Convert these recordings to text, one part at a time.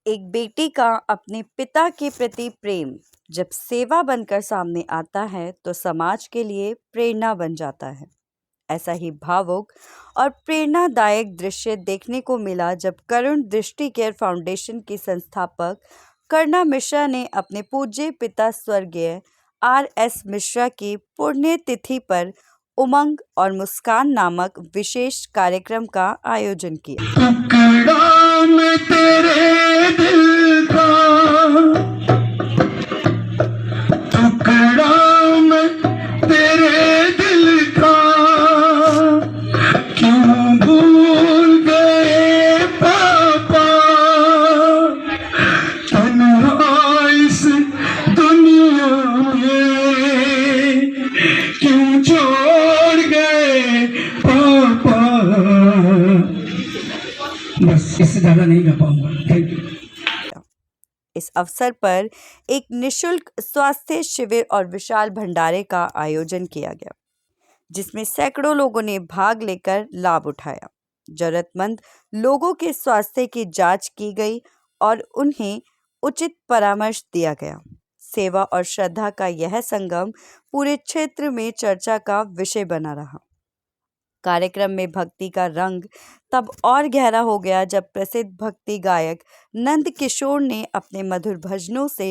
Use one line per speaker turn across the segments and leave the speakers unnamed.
एक बेटी का अपने पिता के प्रति प्रेम जब सेवा बनकर सामने आता है तो समाज के लिए प्रेरणा बन जाता है। ऐसा ही भावुक और प्रेरणादायक दृश्य देखने को मिला जब करुण दृष्टि केयर फाउंडेशन की संस्थापक कर्णा मिश्रा ने अपने पूज्य पिता स्वर्गीय R.S. मिश्रा की पुण्यतिथि पर उमंग और मुस्कान नामक विशेष कार्यक्रम का आयोजन किया।
टुकड़ा में तेरे दिल का, टुकड़ा में तेरे दिल का, क्यों भूल गए पापा, तन्हा इस दुनिया में क्यों छोड़ गए पापा। बस इससे ज्यादा नहीं गा पाऊंगा। Thank you.
इस अवसर पर एक निशुल्क स्वास्थ्य शिविर और विशाल भंडारे का आयोजन किया गया, जिसमें सैकड़ों लोगों ने भाग लेकर लाभ उठाया। जरूरतमंद लोगों के स्वास्थ्य की जांच की गई और उन्हें उचित परामर्श दिया गया। सेवा और श्रद्धा का यह संगम पूरे क्षेत्र में चर्चा का विषय बना रहा। कार्यक्रम में भक्ति का रंग तब और गहरा हो गया जब प्रसिद्ध भक्ति गायक नंद किशोर ने अपने मधुर भजनों से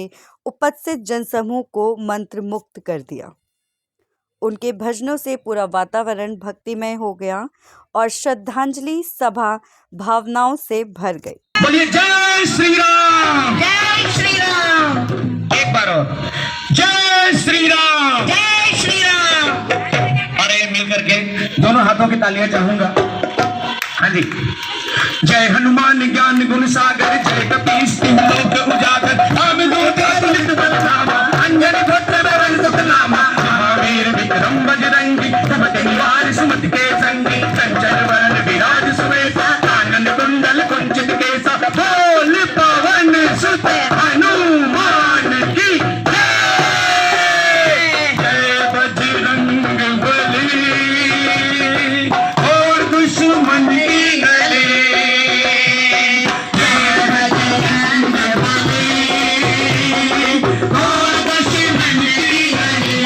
उपस्थित जनसमूह को मंत्रमुग्ध कर दिया। उनके भजनों से पूरा वातावरण भक्तिमय हो गया और श्रद्धांजलि सभा भावनाओं से भर गई।
बोलिए जय श्री राम, जय श्री राम। एक बार और जय श्री राम, जय श्री राम। अरे मिलकर के दोनों हाथों की तालियां चाहूंगा। हाँ जी। जय हनुमान ज्ञान गुण सागर, जय कपीस तिहुँ लोक उजागर, राम दूत अतुलित बल धामा, अंजनी पुत्र पवन सुत नामा, महावीर विक्रम बजरंगी, सुमति निवार सुमति के संगी, कंचन वरण विराज सुवेशा, कानन कुंडल कुंचित केसा, बोल पवन सुत हनुमान की जय। जय बजरंग बली और दुश्मन की गली, जय बजरंग बली और दुश्मन की गली।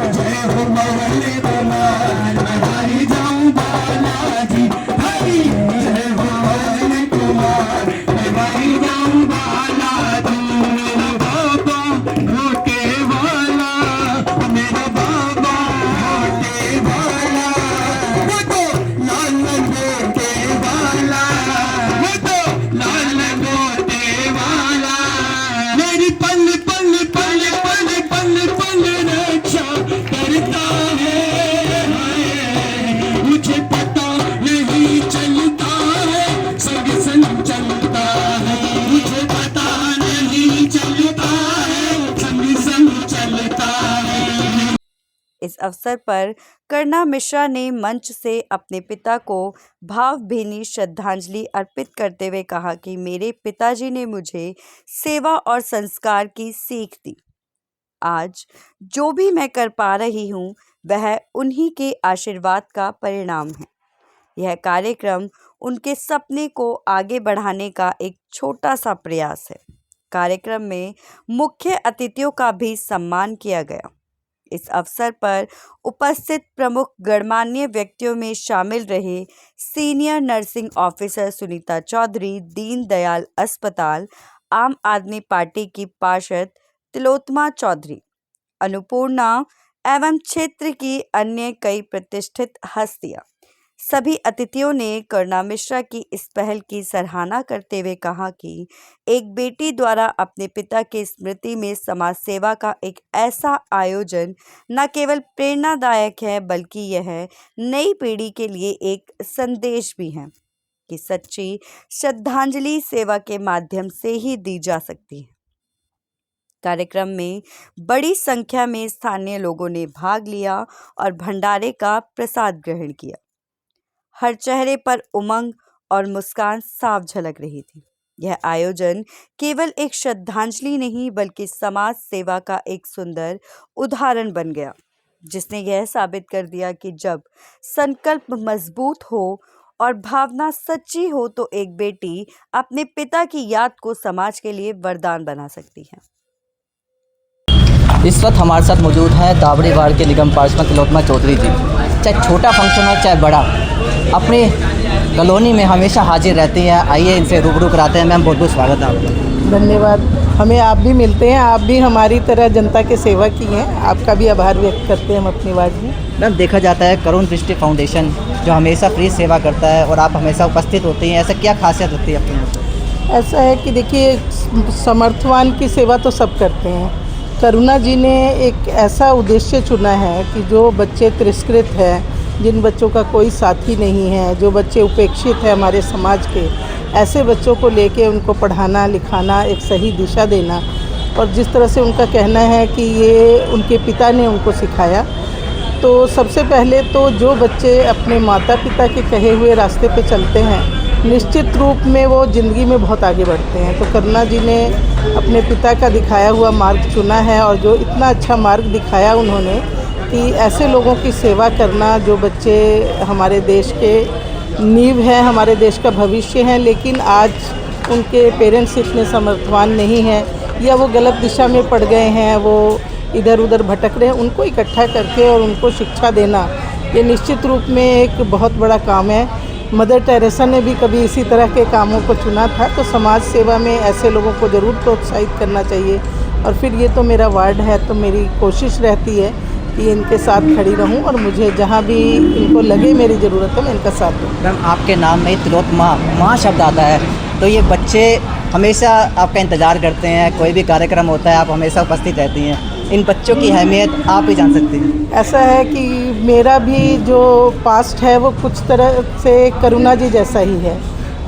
जय हो मौले कुमार, हमारी जाऊं बालाजी, हरी जय हो मौले कुमार, हमारी जाऊं बालाजी। मेरा बाबा घोटे वाला, मेरा बाबा घोटे वाला, वो तो लाल गोटे वाला, वो तो लाल गोटे वाला। मेरी पल पल पल पल पल पल रक्षा करता है, मुझे पता नहीं चलता है, संग संग चलता है, मुझे पता नहीं चलता है, संग संग चलता है।
इस अवसर पर कर्णा मिश्रा ने मंच से अपने पिता को भावभीनी श्रद्धांजलि अर्पित करते हुए कहा कि मेरे पिताजी ने मुझे सेवा और संस्कार की सीख दी। आज जो भी मैं कर पा रही हूँ वह उन्हीं के आशीर्वाद का परिणाम है। यह कार्यक्रम उनके सपने को आगे बढ़ाने का एक छोटा सा प्रयास है। कार्यक्रम में मुख्य अतिथियों का भी सम्मान किया गया। इस अवसर पर उपस्थित प्रमुख गणमान्य व्यक्तियों में शामिल रहे senior nursing officer Sunita Chaudhary, Deendayal अस्पताल, आम आदमी पार्टी की पार्षद तिलोत्तमा चौधरी, अन्नपूर्णा एवं क्षेत्र की अन्य कई प्रतिष्ठित हस्तियां। सभी अतिथियों ने कर्णा मिश्रा की इस पहल की सराहना करते हुए कहा कि एक बेटी द्वारा अपने पिता की स्मृति में समाज सेवा का एक ऐसा आयोजन न केवल प्रेरणादायक है बल्कि यह नई पीढ़ी के लिए एक संदेश भी है कि सच्ची श्रद्धांजलि सेवा के माध्यम से ही दी जा सकती है। कार्यक्रम में बड़ी संख्या में स्थानीय लोगों ने भाग लिया और भंडारे का प्रसाद ग्रहण किया। हर चेहरे पर उमंग और मुस्कान साफ झलक रही थी। यह आयोजन केवल एक श्रद्धांजलि नहीं बल्कि समाज सेवा का एक सुंदर उदाहरण बन गया, जिसने यह साबित कर दिया कि जब संकल्प मजबूत हो और भावना सच्ची हो तो एक बेटी अपने पिता की याद को समाज के लिए वरदान बना सकती है।
इस वक्त हमारे साथ मौजूद हैं दावड़ी वार्ड के निगम पार्षद तिलोत्तमा चौधरी जी। चाहे छोटा फंक्शन हो चाहे बड़ा, अपनी कॉलोनी में हमेशा हाजिर रहती हैं। आइए इनसे रूबरू कराते हैं। मैम, बहुत बहुत स्वागत है आपका।
धन्यवाद। हमें आप भी मिलते हैं, आप भी हमारी तरह जनता की सेवा की हैं। आपका भी आभार व्यक्त करते हैं हम अपनी वार्ड में।
मैम, देखा जाता है करुण दृष्टि फाउंडेशन जो हमेशा फ्री सेवा करता है और आप हमेशा उपस्थित होती हैं, ऐसा क्या खासियत लगती है आपको?
ऐसा है कि देखिए, समर्थवान की सेवा तो सब करते हैं। करुणा जी ने एक ऐसा उद्देश्य चुना है कि जो बच्चे तिरस्कृत हैं, जिन बच्चों का कोई साथी नहीं है, जो बच्चे उपेक्षित हैं हमारे समाज के, ऐसे बच्चों को लेके उनको पढ़ाना लिखाना, एक सही दिशा देना। और जिस तरह से उनका कहना है कि ये उनके पिता ने उनको सिखाया, तो सबसे पहले तो जो बच्चे अपने माता पिता के कहे हुए रास्ते पे चलते हैं, निश्चित रूप में वो ज़िंदगी में बहुत आगे बढ़ते हैं। तो करुणा जी ने अपने पिता का दिखाया हुआ मार्ग चुना है, और जो इतना अच्छा मार्ग दिखाया उन्होंने कि ऐसे लोगों की सेवा करना जो बच्चे हमारे देश के नींव हैं, हमारे देश का भविष्य हैं, लेकिन आज उनके पेरेंट्स इतने समर्थवान नहीं हैं या वो गलत दिशा में पड़ गए हैं, वो इधर उधर भटक रहे हैं, उनको इकट्ठा करके और उनको शिक्षा देना, ये निश्चित रूप में एक बहुत बड़ा काम है। मदर टेरेसा ने भी कभी इसी तरह के कामों को चुना था। तो समाज सेवा में ऐसे लोगों को ज़रूर प्रोत्साहित करना चाहिए। और फिर ये तो मेरा वार्ड है, तो मेरी कोशिश रहती है कि इनके साथ खड़ी रहूं और मुझे जहां भी इनको लगे मेरी ज़रूरत है मैं इनका साथ दूं।
मैम, आपके नाम में तिलोत्तमा माँ शब्द आता है, तो ये बच्चे हमेशा आपका इंतज़ार करते हैं। कोई भी कार्यक्रम होता है आप हमेशा उपस्थित रहती हैं। इन बच्चों की अहमियत आप ही जान सकती हैं।
ऐसा है कि मेरा भी जो पास्ट है वो कुछ तरह से करुणा जी जैसा ही है।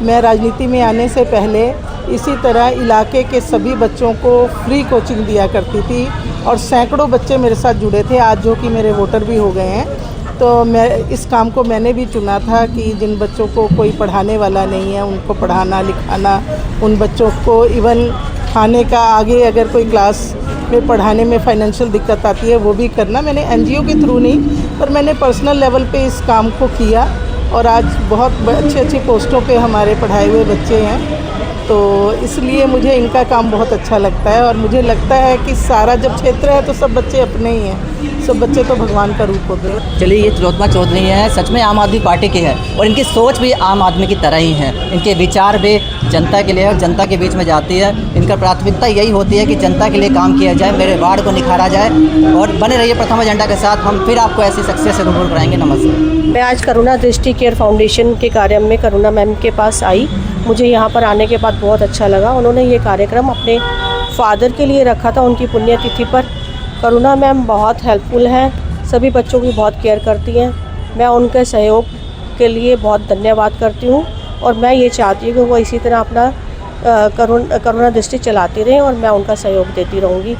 मैं राजनीति में आने से पहले इसी तरह इलाके के सभी बच्चों को फ्री कोचिंग दिया करती थी, और सैकड़ों बच्चे मेरे साथ जुड़े थे, आज जो कि मेरे वोटर भी हो गए हैं। तो मैं इस काम को मैंने भी चुना था कि जिन बच्चों को कोई पढ़ाने वाला नहीं है उनको पढ़ाना लिखाना, उन बच्चों को इवन खाने का, आगे अगर कोई क्लास में पढ़ाने में फाइनेंशियल दिक्कत आती है वो भी करना। मैंने एनजीओ के थ्रू नहीं, पर मैंने पर्सनल लेवल पे इस काम को किया, और आज बहुत अच्छी अच्छी पोस्टों पे हमारे पढ़ाए हुए बच्चे हैं। तो इसलिए मुझे इनका काम बहुत अच्छा लगता है, और मुझे लगता है कि सारा जब क्षेत्र है तो सब बच्चे अपने ही हैं, सब बच्चे तो भगवान का रूप होते हैं।
चलिए, ये तिलोत्तमा चौधरी हैं, सच में आम आदमी पार्टी की है, और इनकी सोच भी आम आदमी की तरह ही है। इनके विचार भी जनता के लिए और जनता के बीच में जाती है। इनका प्राथमिकता यही होती है कि जनता के लिए काम किया जाए, मेरे वार्ड को निखारा जाए। और बने रहिए प्रथम एजेंडा के साथ, हम फिर आपको ऐसी सक्सेस से रूबरू कराएंगे। नमस्कार।
मैं आज करुणा दृष्टि केयर फाउंडेशन के कार्य में करुणा मैम के पास आई। मुझे यहाँ पर आने के बाद बहुत अच्छा लगा। उन्होंने ये कार्यक्रम अपने फादर के लिए रखा था, उनकी पुण्यतिथि पर। करुणा मैम बहुत हेल्पफुल हैं, सभी बच्चों की बहुत केयर करती हैं। मैं उनके सहयोग के लिए बहुत धन्यवाद करती हूँ, और मैं ये चाहती हूँ कि वो इसी तरह अपना करुणा दृष्टि चलाती रहें, और मैं उनका सहयोग देती रहूँगी।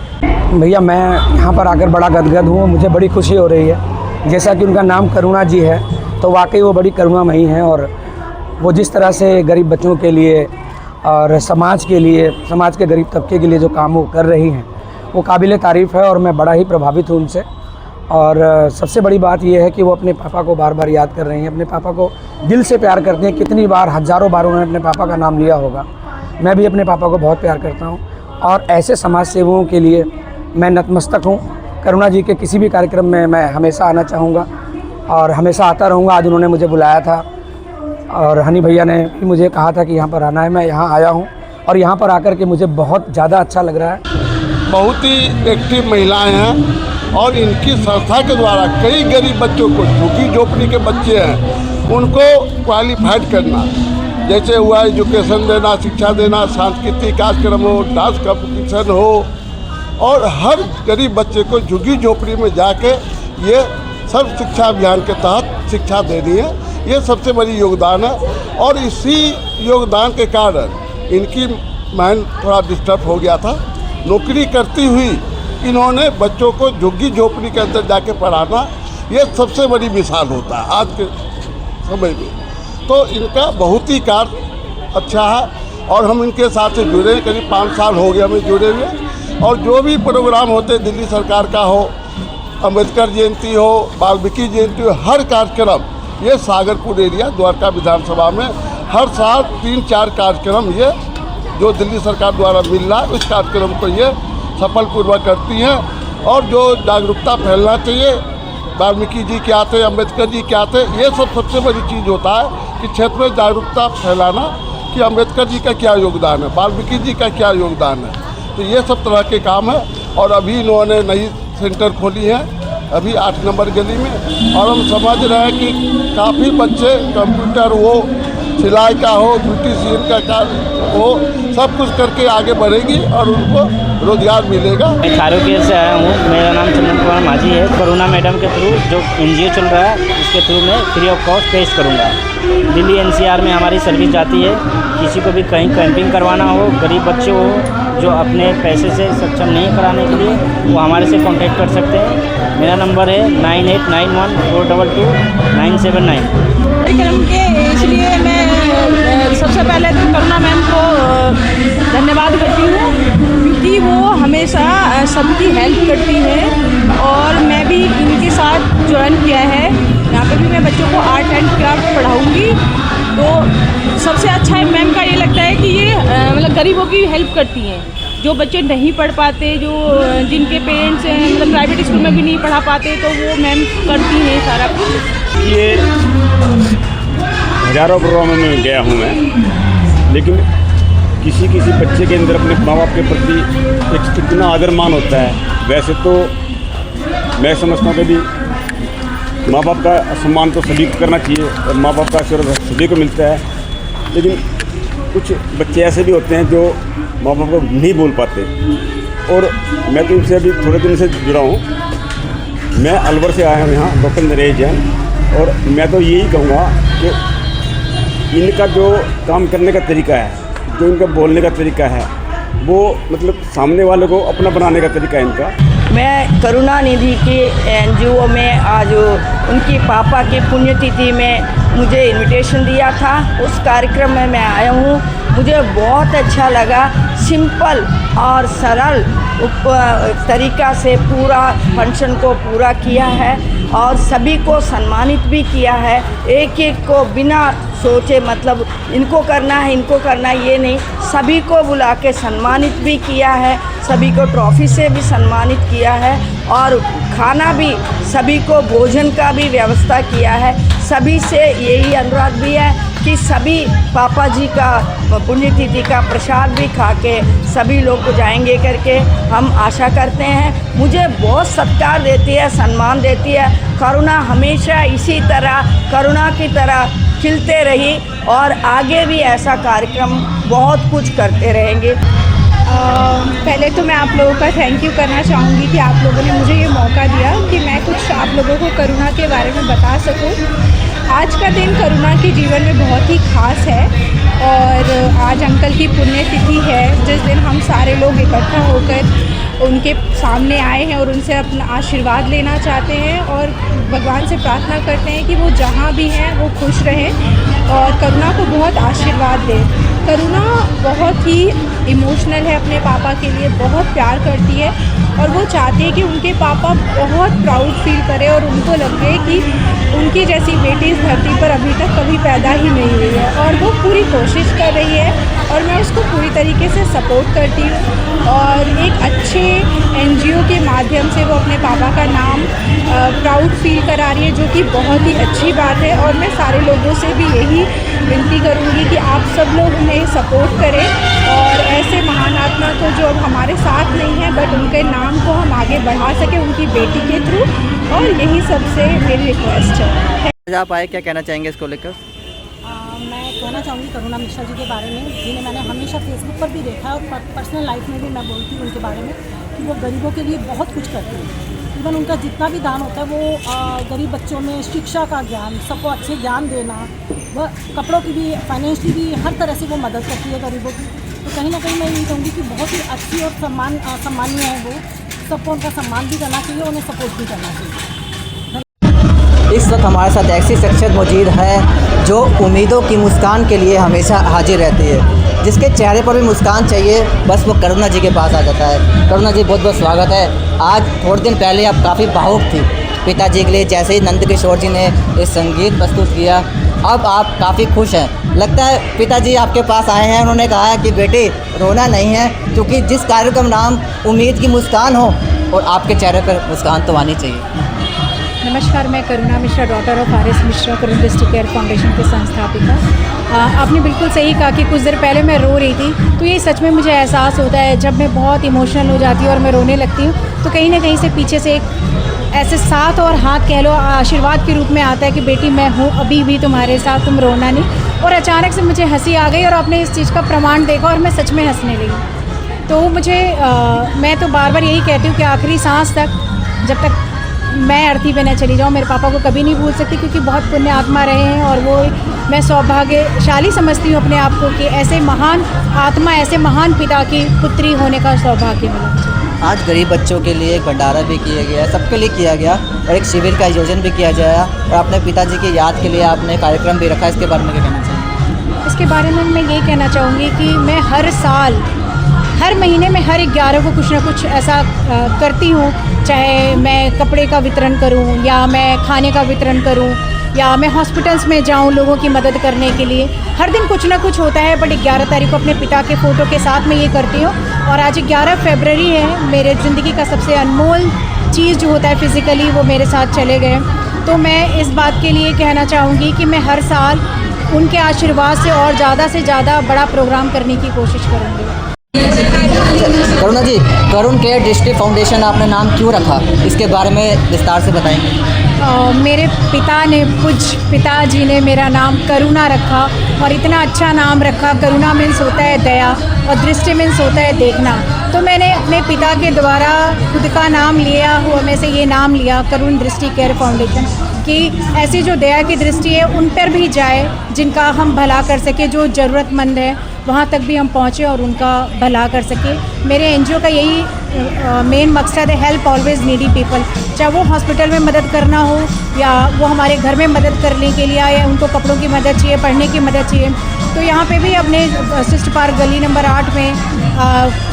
भैया, मैं यहाँ पर आकर बड़ा गदगद हूँ, मुझे बड़ी खुशी हो रही है। जैसा कि उनका नाम करुणा जी है, तो वाकई वो बड़ी करुणामयी हैं, और वो जिस तरह से गरीब बच्चों के लिए और समाज के लिए, समाज के गरीब तबके के लिए जो काम वो कर रही हैं, वो काबिल तारीफ़ है, और मैं बड़ा ही प्रभावित हूँ उनसे। और सबसे बड़ी बात ये है कि वो अपने पापा को बार बार याद कर रही हैं, अपने पापा को दिल से प्यार करती हैं। कितनी बार, हज़ारों बार उन्होंने अपने पापा का नाम लिया होगा। मैं भी अपने पापा को बहुत प्यार करता हूँ, और ऐसे समाज सेवकों के लिए मैं नतमस्तक हूँ। करुणा जी के किसी भी कार्यक्रम में मैं हमेशा आना चाहूँगा, और हमेशा आता रहूँगा। आज उन्होंने मुझे बुलाया था, और हनी भैया ने भी मुझे कहा था कि यहाँ पर आना है। मैं यहाँ आया हूँ, और यहाँ पर आकर के मुझे बहुत ज़्यादा अच्छा लग रहा है।
बहुत ही एक्टिव महिलाएं हैं, और इनकी संस्था के द्वारा कई गरीब बच्चों को, झुग्गी झोपड़ी के बच्चे हैं, उनको क्वालिफाइड करना, जैसे हुआ एजुकेशन देना, शिक्षा देना, सांस्कृतिक कार्यक्रम हो, डांस कंपटीशन हो, और हर गरीब बच्चे को झुग्गी झोपड़ी में जाके ये सर्व शिक्षा अभियान के तहत शिक्षा देनी है। ये सबसे बड़ी योगदान है, और इसी योगदान के कारण इनकी माइंड थोड़ा डिस्टर्ब हो गया था। नौकरी करती हुई इन्होंने बच्चों को झुग्गी झोपड़ी के अंदर जाके पढ़ाना, ये सबसे बड़ी मिसाल होता है आज के समय में। तो इनका बहुत ही कार्य अच्छा है, और हम इनके साथ से जुड़े करीब 5 साल हो गए हमें जुड़े हुए। और जो भी प्रोग्राम होते, दिल्ली सरकार का हो, अम्बेडकर जयंती हो, वाल्मीकि जयंती हो, हर कार्यक्रम ये सागरपुर एरिया द्वारका विधानसभा में हर साल 3-4 कार्यक्रम ये जो दिल्ली सरकार द्वारा मिल रहा है, उस कार्यक्रम को ये सफलपूर्वक करती हैं। और जो जागरूकता फैलना चाहिए, वाल्मीकि जी क्या थे, अम्बेडकर जी क्या थे, ये सब सबसे बड़ी चीज़ होता है कि क्षेत्र में जागरूकता फैलाना कि अम्बेडकर जी का क्या योगदान है, वाल्मीकि जी का क्या योगदान है। तो ये सब तरह के काम है। और अभी इन्होंने नई सेंटर खोली है अभी 8 नंबर गली में, और हम समझ रहे हैं कि काफ़ी बच्चे कंप्यूटर हो, सिलाई का हो, ब्यूटिशियन का काम हो, सब कुछ करके आगे बढ़ेगी और उनको रोजगार मिलेगा।
मैं खारूकेर से आया हूँ। मेरा नाम चंदन कुमार माझी है। करुणा मैडम के थ्रू जो NGO चल रहा है, उसके थ्रू मैं फ्री ऑफ कॉस्ट पेश करूँगा। दिल्ली NCR में हमारी सर्विस जाती है। किसी को भी कहीं कैंपिंग करवाना हो, गरीब बच्चे हो जो अपने पैसे से सक्षम नहीं कराने के लिए, वो हमारे से कांटेक्ट कर सकते हैं। मेरा नंबर है 9891422979।
कार्यक्रम के इसलिए मैं सबसे पहले तो करुणा मैम को धन्यवाद करती हूँ, क्योंकि वो हमेशा सबकी हेल्प करती है। और मैं भी इनके साथ ज्वाइन किया है। यहाँ पे भी मैं बच्चों को आर्ट एंड क्राफ्ट पढ़ाऊँगी। तो सबसे अच्छा है मैम का ये लगता है कि ये मतलब गरीबों की हेल्प करती हैं। जो बच्चे नहीं पढ़ पाते, जो जिनके पेरेंट्स मतलब प्राइवेट स्कूल में भी नहीं पढ़ा पाते, तो वो मैम करती हैं सारा कुछ।
ये हज़ारों प्रोग्रामों में गया हूँ मैं, लेकिन किसी बच्चे के अंदर अपने माँ बाप के प्रति एक इतना आदर मान होता है। वैसे तो मैं समझता हूँ कि भी माँ बाप का सम्मान तो सभी को करना चाहिए और माँ बाप का आशीर्वाद सभी को मिलता है, लेकिन कुछ बच्चे ऐसे भी होते हैं जो माँ बाप को नहीं बोल पाते। और मैं तो इनसे अभी थोड़े दिन से जुड़ा हूँ। मैं अलवर से आया हूँ यहाँ, डॉक्टर नरेश जैन। और मैं तो यही कहूँगा कि इनका जो काम करने का तरीका है, जो इनका बोलने का तरीका है, वो मतलब सामने वाले को अपना बनाने का तरीका है इनका।
मैं करुणा निधि के NGO में आज उनकी पापा की पुण्यतिथि में मुझे इनविटेशन दिया था, उस कार्यक्रम में मैं आया हूँ। मुझे बहुत अच्छा लगा। सिंपल और सरल तरीका से पूरा फंक्शन को पूरा किया है और सभी को सम्मानित भी किया है। एक एक को बिना सोचे मतलब इनको करना है ये नहीं, सभी को बुला के सम्मानित भी किया है। सभी को ट्रॉफी से भी सम्मानित किया है और खाना भी, सभी को भोजन का भी व्यवस्था किया है। सभी से यही अनुरोध भी है कि सभी पापा जी का पुण्यतिथि का प्रसाद भी खा के सभी लोग को जाएंगे करके हम आशा करते हैं। मुझे बहुत सत्कार देती है, सम्मान देती है। करुणा हमेशा इसी तरह करुणा की तरह खिलते रही और आगे भी ऐसा कार्यक्रम बहुत कुछ करते रहेंगे।
पहले तो मैं आप लोगों का थैंक यू करना चाहूँगी कि आप लोगों ने मुझे ये मौका दिया कि मैं कुछ आप लोगों को करुणा के बारे में बता सकूँ। आज का दिन करुणा के जीवन में बहुत ही ख़ास है और आज अंकल की पुण्यतिथि है, जिस दिन हम सारे लोग इकट्ठा होकर उनके सामने आए हैं और उनसे अपना आशीर्वाद लेना चाहते हैं और भगवान से प्रार्थना करते हैं कि वो जहाँ भी हैं वो खुश रहें और करुणा को बहुत आशीर्वाद दें। करुणा बहुत ही इमोशनल है, अपने पापा के लिए बहुत प्यार करती है और वो चाहती है कि उनके पापा बहुत प्राउड फील करें और उनको लगे कि उनकी जैसी बेटी इस धरती पर अभी तक कभी पैदा ही नहीं हुई है और वो पूरी कोशिश कर रही है और मैं उसको पूरी तरीके से सपोर्ट करती हूँ। और एक अच्छे NGO के माध्यम से वो अपने पापा का नाम प्राउड फील करा रही है, जो कि बहुत ही अच्छी बात है। और मैं सारे लोगों से भी यही विनती करूँगी कि आप सब लोग उन्हें सपोर्ट करें और ऐसे महान आत्मा को जो अब हमारे साथ नहीं है बट उनके नाम को हम आगे बढ़ा सकें उनकी बेटी के थ्रू, और यही सबसे मेरी रिक्वेस्ट है।
आप आए, क्या कहना चाहेंगे इसको लेकर?
मैं कहना चाहूँगी करुणा मिश्रा जी के बारे में, जिन्हें मैंने हमेशा फेसबुक पर भी देखा और पर्सनल लाइफ में भी मैं बोलती हूँ उनके बारे में कि वो गरीबों के लिए बहुत कुछ करती हैं। इवन उनका जितना भी दान होता है वो गरीब बच्चों में शिक्षा का ज्ञान, सबको अच्छे ज्ञान देना, वह कपड़ों की भी, फाइनेंशियली भी हर तरह से वो मदद करती है गरीबों की। तो कहीं ना कहीं मैं यही कहूँगी कि बहुत ही अच्छी और सम्मानीय है वो। सबको उनका सम्मान भी करना चाहिए, उन्हें सपोर्ट भी करना चाहिए।
इस वक्त हमारे साथ ऐसी शख्सियत मौजूद है जो उम्मीदों की मुस्कान के लिए हमेशा हाजिर रहती है, जिसके चेहरे पर भी मुस्कान चाहिए, बस वो करुणा जी के पास आ जाता है। करुणा जी, बहुत बहुत स्वागत है। आज थोड़े दिन पहले आप काफ़ी भावुक थी, पिताजी के लिए, जैसे ही नंद किशोर जी ने एक संगीत प्रस्तुत किया, अब आप काफ़ी खुश हैं। लगता है पिताजी आपके पास आए हैं, उन्होंने कहा है कि बेटे रोना नहीं है, क्योंकि जिस कार्यक्रम नाम उम्मीद की मुस्कान हो, और आपके चेहरे पर मुस्कान तो आनी चाहिए।
नमस्कार, मैं Karuna Mishra, daughter of R S Mishra, Karun district care foundation की संस्थापिका। आपने बिल्कुल सही कहा कि कुछ देर पहले मैं रो रही थी, तो ये सच में मुझे एहसास होता है जब मैं बहुत इमोशनल हो जाती हूँ और मैं रोने लगती हूँ, तो कहीं ना कहीं से पीछे से एक ऐसे साथ और हाथ कह लो आशीर्वाद के रूप में आता है कि बेटी मैं हूँ अभी भी तुम्हारे साथ, तुम रोना नहीं। और अचानक से मुझे हंसी आ गई और आपने इस चीज़ का प्रमाण देखा और मैं सच में हंसने लगी। तो मुझे मैं तो बार बार यही कहती हूँ कि आखिरी सांस तक जब तक मैं अर्थी पे न चली जाऊँ, मेरे पापा को कभी नहीं भूल सकती, क्योंकि बहुत पुण्य आत्मा रहे हैं और वो मैं सौभाग्यशाली समझती हूँ अपने आप को कि ऐसे महान आत्मा, ऐसे महान पिता की पुत्री होने का सौभाग्य मिला।
आज गरीब बच्चों के लिए एक भंडारा भी किया गया है, सबके लिए किया गया, और एक शिविर का आयोजन भी किया जाएगा, और अपने पिताजी की याद के लिए आपने कार्यक्रम भी रखा, इसके बारे में क्या कहना चाहिए?
इसके बारे में मैं ये कहना चाहूँगी कि मैं हर साल, हर महीने में हर 11 को कुछ ना कुछ ऐसा करती हूँ, चाहे मैं कपड़े का वितरण करूँ या मैं खाने का वितरण करूँ या मैं हॉस्पिटल्स में जाऊँ लोगों की मदद करने के लिए। हर दिन कुछ ना कुछ होता है, बट 11 तारीख को अपने पिता के फ़ोटो के साथ मैं ये करती हूँ। और आज 11 फरवरी है, मेरे ज़िंदगी का सबसे अनमोल चीज़ जो होता है फिज़िकली, वो मेरे साथ चले गए। तो मैं इस बात के लिए कहना चाहूँगी कि मैं हर साल उनके आशीर्वाद से और ज़्यादा से ज़्यादा बड़ा प्रोग्राम करने की कोशिश करूँगी।
करुणा जी, करुण केयर डिस्ट्रिक्ट फाउंडेशन आपने नाम क्यों रखा, इसके बारे में विस्तार से बताएंगे?
मेरे पिता ने, पूज्य पिताजी ने मेरा नाम करुणा रखा, और इतना अच्छा नाम रखा। करुणा मीन्स होता है दया और दृष्टि मीन्स होता है देखना। तो मैंने अपने पिता के द्वारा खुद का नाम लिया हुआ में से ये नाम लिया, करुण दृष्टि केयर फाउंडेशन, कि ऐसी जो दया की दृष्टि है उन पर भी जाए, जिनका हम भला कर सके, जो ज़रूरतमंद है वहाँ तक भी हम पहुँचे और उनका भला कर सके। मेरे एनजीओ का यही मेन मकसद है, हेल्प ऑलवेज नीडी पीपल। चाहे वो हॉस्पिटल में मदद करना हो या वो हमारे घर में मदद करने के लिए आए, उनको कपड़ों की मदद चाहिए, पढ़ने की मदद चाहिए, तो यहाँ पे भी अपने सिस्ट पार्क गली नंबर 8 में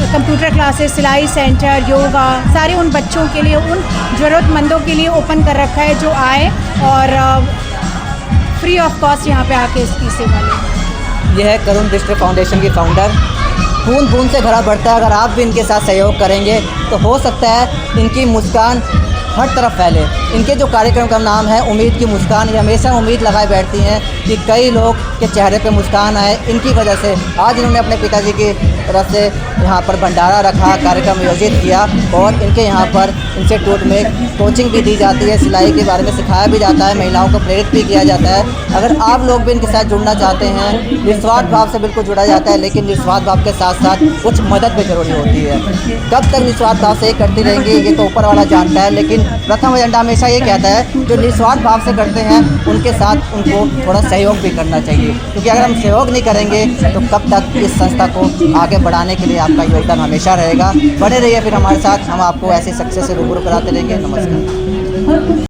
कंप्यूटर क्लासेस, सिलाई सेंटर, योगा, सारे उन बच्चों के लिए, उन ज़रूरतमंदों के लिए ओपन कर रखा है, जो आए और फ्री ऑफ कॉस्ट यहाँ पे आके इसकी सेवा लें।
यह है करुण डिस्ट्रिक्ट फाउंडेशन की फाउंडर। बूंद बूंद से घड़ा बढ़ता है, अगर आप भी इनके साथ सहयोग करेंगे तो हो सकता है इनकी मुस्कान हर तरफ फैले। इनके जो कार्यक्रम का नाम है उम्मीद की मुस्कान, ये हमेशा उम्मीद लगाए बैठती हैं कि कई लोग के चेहरे पे मुस्कान आए। इनकी वजह से आज इन्होंने अपने पिताजी की तरफ से यहाँ पर भंडारा रखा, कार्यक्रम आयोजित किया, और इनके यहाँ पर इंस्टीट्यूट में कोचिंग भी दी जाती है, सिलाई के बारे में सिखाया भी जाता है, महिलाओं को प्रेरित भी किया जाता है। अगर आप लोग भी इनके साथ जुड़ना चाहते हैं, निस्वार्थ भाव से बिल्कुल जुड़ा जाता है, लेकिन निस्वार्थ भाव के साथ साथ कुछ मदद भी जरूरी होती है। कब तक निस्वार्थ भाव से करती रहेंगी ये तो ऊपर वाला जानता है, लेकिन प्रथम एजेंडा हमेशा ये कहता है जो निस्वार्थ भाव से करते हैं उनके साथ उनको थोड़ा सहयोग भी करना चाहिए, क्योंकि अगर हम सहयोग नहीं करेंगे तो कब तक इस संस्था को आगे बढ़ाने के लिए आपका योगदान हमेशा रहेगा। बने रहिए फिर हमारे साथ, हम आपको ऐसे सक्सेस से रूबरू कराते रहेंगे। नमस्कार।